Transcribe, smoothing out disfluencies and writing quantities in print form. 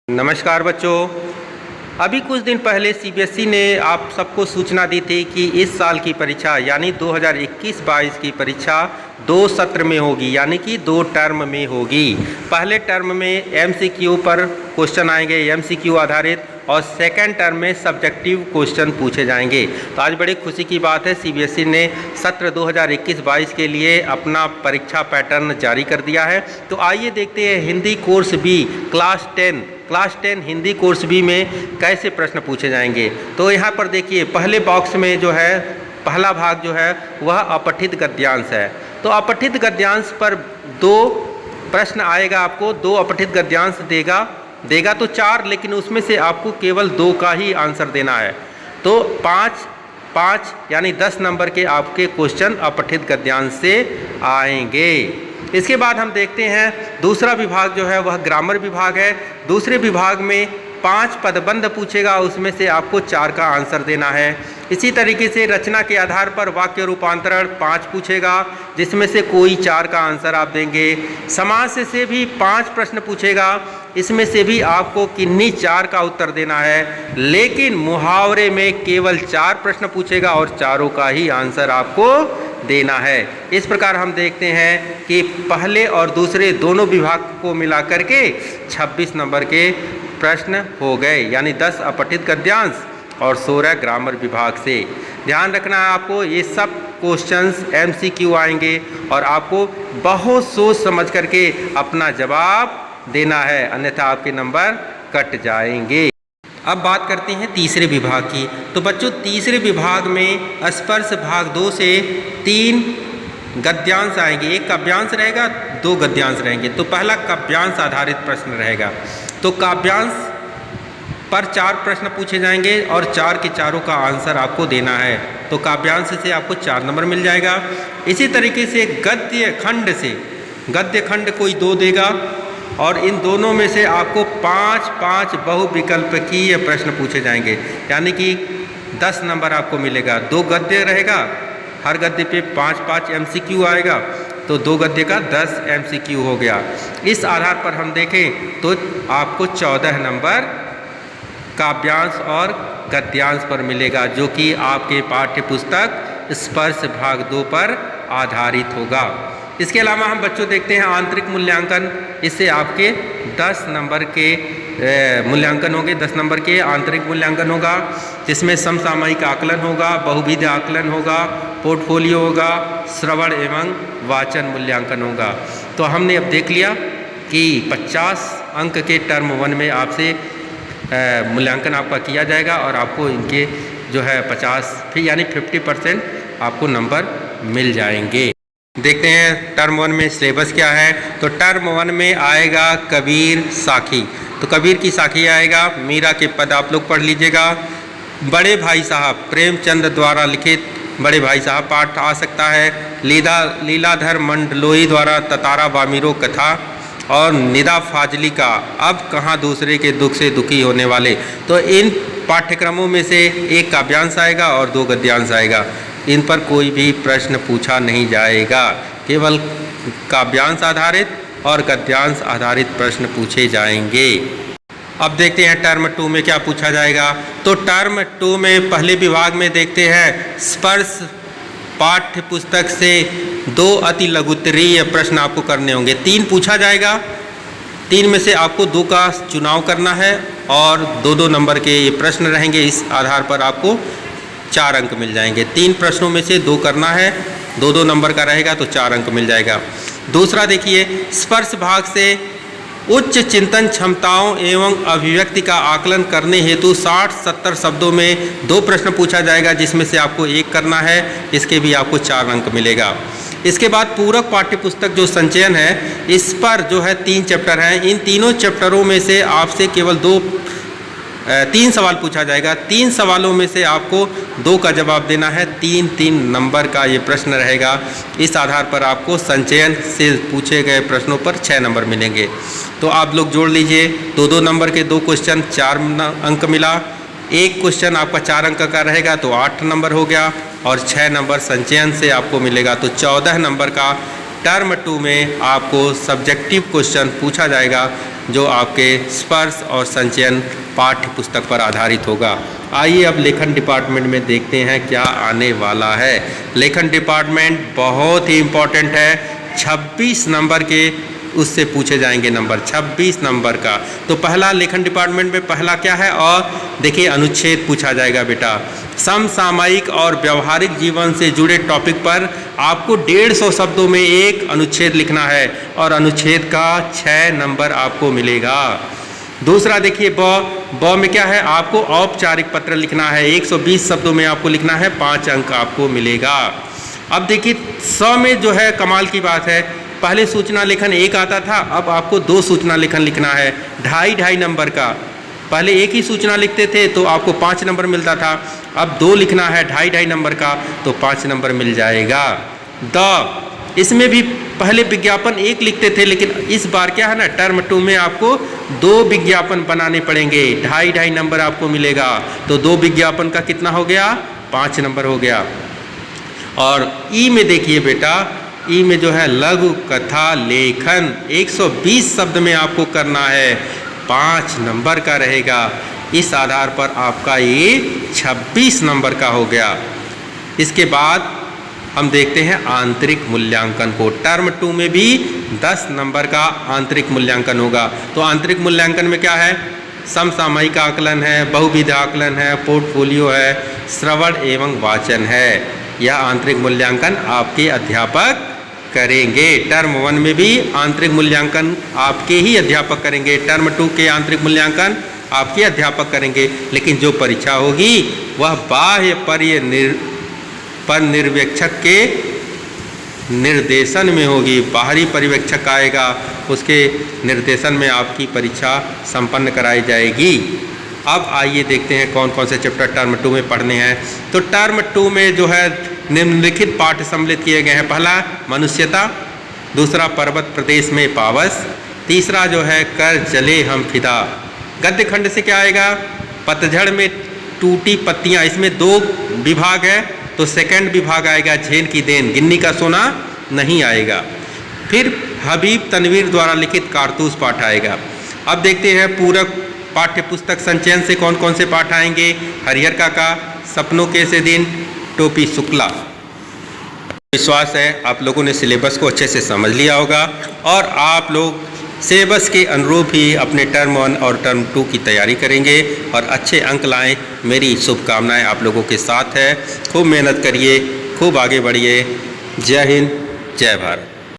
नमस्कार बच्चों। अभी कुछ दिन पहले सीबीएसई ने आप सबको सूचना दी थी कि इस साल की परीक्षा यानी 2021-22 की परीक्षा 2 सत्र में होगी, यानी कि 2 टर्म में होगी। पहले टर्म में एमसीक्यू पर क्वेश्चन आएंगे, एमसीक्यू आधारित, और सेकेंड टर्म में सब्जेक्टिव क्वेश्चन पूछे जाएंगे। तो आज बड़ी खुशी की बात है, सीबीएसई ने सत्र 2021-22 के लिए अपना परीक्षा पैटर्न जारी कर दिया है। तो आइए देखते हैं Hindi course B class 10 Hindi course B में कैसे प्रश्न पूछे जाएंगे। तो यहाँ पर देखिए, पहले बॉक्स में जो है पहला भाग जो है वह अपठित गद्यांश है। तो अपठित गद्यांश पर 2 प्रश्न आएगा, आपको 2 अपठित गद्यांश देगा तो 4, लेकिन उसमें से आपको केवल 2 का ही आंसर देना है। तो 5 यानी 10 नंबर के आपके क्वेश्चन अपठित गद्यांश से आएंगे। इसके बाद हम देखते हैं दूसरा विभाग जो है वह ग्रामर विभाग है। दूसरे विभाग में 5 पदबंध पूछेगा, उसमें से आपको 4 का आंसर देना है। इसी तरीके से रचना के आधार पर वाक्य रूपांतरण 5 पूछेगा, जिसमें से कोई 4 का आंसर आप देंगे। समास से भी 5 प्रश्न पूछेगा, इसमें से भी आपको किन्हीं 4 का उत्तर देना है। लेकिन मुहावरे में केवल 4 प्रश्न पूछेगा और चारों का ही आंसर आपको देना है। इस प्रकार हम देखते हैं कि पहले और दूसरे दोनों विभाग को मिला करके 26 नंबर के प्रश्न हो गए, यानी 10 अपठित गद्यांश और 16 ग्रामर विभाग से। ध्यान रखना है आपको, ये सब क्वेश्चंस एमसीक्यू आएंगे और आपको बहुत सोच समझ करके अपना जवाब देना है, अन्यथा आपके नंबर कट जाएंगे। अब बात करते हैं तीसरे विभाग की। तो बच्चों, तीसरे विभाग में स्पर्श भाग 2 से 3 गद्यांश आएंगे। एक काव्यांश रहेगा, 2 गद्यांश रहेंगे। तो पहला काव्यांश आधारित प्रश्न रहेगा। तो काव्यांश पर 4 प्रश्न पूछे जाएंगे और 4 के चारों का आंसर आपको देना है। तो काव्यांश से आपको 4 नंबर मिल जाएगा। इसी तरीके से गद्य खंड कोई 2 देगा और इन दोनों में से आपको 5 बहुविकल्पकीय प्रश्न पूछे जाएंगे, यानी कि 10 नंबर आपको मिलेगा। 2 गद्य रहेगा, हर गद्य पे 5 एमसीक्यू आएगा, तो 2 गद्य का 10 एमसीक्यू हो गया। इस आधार पर हम देखें तो आपको 14 नंबर काव्यांश और गद्यांश पर मिलेगा, जो कि आपके पाठ्य पुस्तक स्पर्श भाग 2 पर आधारित होगा। इसके अलावा हम बच्चों देखते हैं आंतरिक मूल्यांकन। इससे आपके 10 नंबर के मूल्यांकन होंगे, 10 नंबर के आंतरिक मूल्यांकन होगा, जिसमें समसामयिक आकलन होगा, बहुविध आकलन होगा, पोर्टफोलियो होगा, श्रवण एवं वाचन मूल्यांकन होगा। तो हमने अब देख लिया कि 50 अंक के टर्म 1 में आपसे मूल्यांकन आपका किया जाएगा और आपको इनके जो है 50 यानी 50% आपको नंबर मिल जाएंगे। देखते हैं टर्म 1 में सिलेबस क्या है। तो टर्म 1 में आएगा कबीर साखी। तो कबीर की साखी आएगा, मीरा के पद आप लोग पढ़ लीजिएगा। बड़े भाई साहब प्रेमचंद द्वारा लिखित बड़े भाई साहब पाठ आ सकता है। लीलाधर मंडलोई द्वारा ततारा वामिरो कथा और निदा फाजली का अब कहाँ दूसरे के दुख से दुखी होने वाले। तो इन पाठ्यक्रमों में से एक काव्यांश आएगा और 2 गद्यांश आएगा। इन पर कोई भी प्रश्न पूछा नहीं जाएगा, केवल काव्यांश आधारित और गद्यांश आधारित प्रश्न पूछे जाएंगे। अब देखते हैं टर्म 2 में क्या पूछा जाएगा। तो टर्म 2 में पहले विभाग में देखते हैं स्पर्श पाठ्य पुस्तक से 2 अति लघुत्तरीय प्रश्न आपको करने होंगे। 3 पूछा जाएगा, 3 में से आपको 2 का चुनाव करना है और 2 नंबर के ये प्रश्न रहेंगे। इस आधार पर आपको 4 अंक मिल जाएंगे। 3 प्रश्नों में से 2 करना है, 2 नंबर का रहेगा तो 4 अंक मिल जाएगा। दूसरा देखिए, स्पर्श भाग से उच्च चिंतन क्षमताओं एवं अभिव्यक्ति का आकलन करने हेतु 60-70 शब्दों में 2 प्रश्न पूछा जाएगा, जिसमें से आपको 1 करना है, इसके भी आपको 4 अंक मिलेगा। इसके बाद पूरक पाठ्यपुस्तक जो संचयन है, इस पर जो है 3 चैप्टर हैं। इन तीनों चैप्टरों में से आपसे केवल 3 सवाल पूछा जाएगा। 3 सवालों में से आपको 2 का जवाब देना है। 3 नंबर का ये प्रश्न रहेगा। इस आधार पर आपको संचयन से पूछे गए प्रश्नों पर 6 नंबर मिलेंगे। तो आप लोग जोड़ लीजिए, 2 नंबर के 2 क्वेश्चन 4 अंक मिला, 1 क्वेश्चन आपका 4 अंक का रहेगा तो 8 नंबर हो गया और 6 नंबर संचयन से आपको मिलेगा। तो 14 नंबर का टर्म 2 में आपको सब्जेक्टिव क्वेश्चन पूछा जाएगा। जो आपके स्पर्श और संचयन पाठ्य पुस्तक पर आधारित होगा। आइए अब लेखन डिपार्टमेंट में देखते हैं क्या आने वाला है। लेखन डिपार्टमेंट बहुत ही इम्पोर्टेंट है, 26 नंबर के उससे पूछे जाएंगे नंबर, 26 नंबर का। तो पहला लेखन डिपार्टमेंट में पहला क्या है, और देखिए अनुच्छेद पूछा जाएगा बेटा। समसामयिक और व्यवहारिक जीवन से जुड़े टॉपिक पर आपको 150 शब्दों में एक अनुच्छेद लिखना है और अनुच्छेद का 6 नंबर आपको मिलेगा। दूसरा देखिए ब में क्या है, आपको औपचारिक पत्र लिखना है, 120 शब्दों में आपको लिखना है, 5 अंक आपको मिलेगा। अब देखिए 100 में जो है कमाल की बात है, पहले सूचना लेखन 1 आता था, अब आपको 2 सूचना लेखन लिखना है, 2.5 नंबर का। पहले एक ही सूचना लिखते थे तो आपको 5 नंबर मिलता था, अब 2 लिखना है 2.5 नंबर का तो 5 नंबर मिल जाएगा। इसमें भी पहले विज्ञापन 1 लिखते थे, लेकिन इस बार क्या है ना, टर्म 2 में आपको 2 विज्ञापन बनाने पड़ेंगे, 2.5 नंबर आपको मिलेगा। तो 2 विज्ञापन का कितना हो गया, 5 नंबर हो गया। और ई में देखिए बेटा, ई में जो है लघु कथा लेखन 120 शब्द में आपको करना है, 5 नंबर का रहेगा। इस आधार पर आपका ये 26 नंबर का हो गया। इसके बाद हम देखते हैं आंतरिक मूल्यांकन को। टर्म 2 में भी 10 नंबर का आंतरिक मूल्यांकन होगा। तो आंतरिक मूल्यांकन में क्या है, समसामयिक आकलन है, बहुविध आकलन है, पोर्टफोलियो है, श्रवण एवं वाचन है। यह आंतरिक मूल्यांकन आपके अध्यापक करेंगे। टर्म 1 में भी आंतरिक मूल्यांकन आपके ही अध्यापक करेंगे, टर्म 2 के आंतरिक मूल्यांकन आपके अध्यापक करेंगे, लेकिन जो परीक्षा होगी वह बाह्य पर्यवेक्षक के निर्देशन में होगी। बाहरी पर्यवेक्षक आएगा, उसके निर्देशन में आपकी परीक्षा संपन्न कराई जाएगी। अब आइए देखते हैं कौन कौन से चैप्टर टर्म 2 में पढ़ने हैं। तो टर्म 2 में जो है निम्नलिखित पाठ सम्मिलित किए गए हैं। पहला मनुष्यता, दूसरा पर्वत प्रदेश में पावस, तीसरा जो है कर जले हम फिदा। गद्य खंड से क्या आएगा, पतझड़ में टूटी पत्तियां, इसमें 2 विभाग है, तो सेकंड विभाग आएगा झेन की देन, गिन्नी का सोना नहीं आएगा। फिर हबीब तनवीर द्वारा लिखित कारतूस पाठ आएगा। अब देखते हैं पूरक पाठ्य पुस्तक संचयन से कौन कौन से पाठ आएंगे। हरिहर काका, सपनों के से दिन, टोपी शुक्ला। विश्वास है आप लोगों ने सिलेबस को अच्छे से समझ लिया होगा और आप लोग सिलेबस के अनुरूप ही अपने टर्म 1 और टर्म 2 की तैयारी करेंगे और अच्छे अंक लाएं। मेरी शुभकामनाएं आप लोगों के साथ है। खूब मेहनत करिए, खूब आगे बढ़िए। जय हिंद, जय भारत।